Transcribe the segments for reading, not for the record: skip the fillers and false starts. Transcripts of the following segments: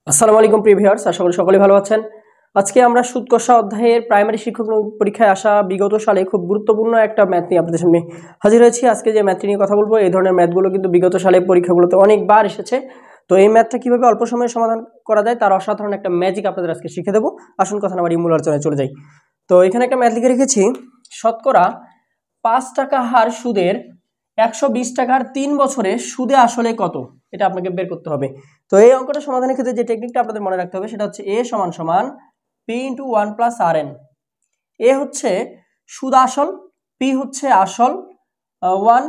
আসসালামু আলাইকুম প্রিয় ভিউয়ার্স, আশা করি সকলে ভালো আছেন। আজকে আমরা সুদ কষা অধ্যায়ের প্রাইমারি শিক্ষক পরীক্ষায় আসা বিগত সালে খুব গুরুত্বপূর্ণ একটা ম্যাথ নিয়ে আপনাদের সামনে হাজির হয়েছি। আজকে যে ম্যাথটি নিয়ে কথা বলবো, এই ধরনের ম্যাথগুলো কিন্তু বিগত সালে পরীক্ষাগুলোতে অনেকবার এসেছে। তো এই ম্যাথটা কিভাবে অল্প সময়ে সমাধান করা যায় তার অসাধারণ একটা ম্যাজিক আপনাদের আজকে শিখে দেবো। আসুন কথা না বাড়িয়ে মূল আলোচনায় চলে যাই। তো এখানে একটা ম্যাথ লিখে রেখেছি, শতকরা 5 টাকা হার সুদের 120 টাকার 3 বছরে সুদে আসলে কত, এটা আপনাকে বের করতে হবে। তো এই অঙ্কটা সমাধানের ক্ষেত্রে যে টেকনিকটা আপনাদের মনে রাখতে হবে সেটা হচ্ছে a সমান সমান p ইন্টু 1 প্লাস আর এন। এ হচ্ছে সুদ আসল, পি হচ্ছে আসল, 1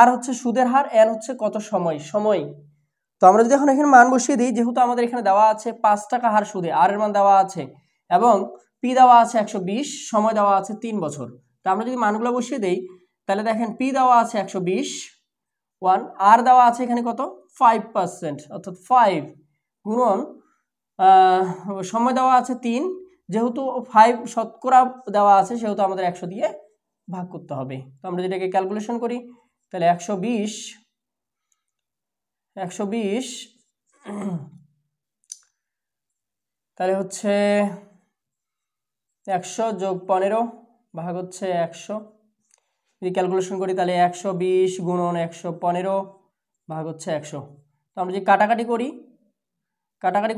আর হচ্ছে সুদের হার, এন হচ্ছে কত সময়। তো আমরা যদি এখন এখানে মান বসিয়ে দিই, যেহেতু আমাদের এখানে দেওয়া আছে 5 টাকা হার সুদে, আর এর মান দেওয়া আছে এবং পি দেওয়া আছে 120, সময় দেওয়া আছে 3 বছর। তো আমরা যদি মানগুলো বসিয়ে দেই তাহলে দেখেন পি দেওয়া আছে 120, 1 আর দেওয়া আছে এখানে কত 5%, অর্থাৎ 5 গুণন সময় দেওয়া আছে 3, যেহেতু 5 শতকরা দেওয়া আছে সেহেতু আমাদের 100 দিয়ে ভাগ করতে হবে। তো আমরা যেটাকে ক্যালকুলেশন করি তাহলে 120 তাহলে হচ্ছে 100 যোগ 15 ভাগ হচ্ছে 100। যদি ক্যালকুলেশন করি তাহলে 120 গুণন 115 ভাগ হচ্ছে 100। তো আমরা যদি কাটাকাটি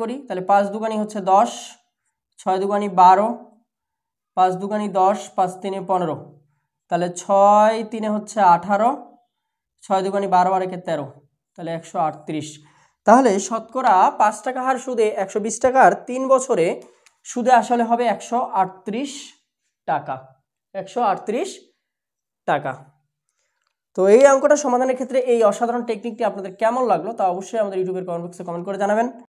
করি তাহলে 5 দুগুণী হচ্ছে 10, 6 দুগুণী 12, 5 দুগুণী 10, 5 তিনে 15, তাহলে 6 তিনে হচ্ছে 18, 6 দুগুণী 12 আর একে 13, তাহলে 138। তাহলে শতকরা 5 টাকা হার সুদে 120 টাকার 3 বছরে সুদে আসলে হবে 138 টাকা। 138 টাকা। তো এই অঙ্কটা সমাধানের ক্ষেত্রে এই অসাধারণ টেকনিকটি আপনাদের কেমন লাগলো তা অবশ্যই আমাদের ইউটিউবের কমেন্ট বক্সে কমেন্ট করে জানাবেন।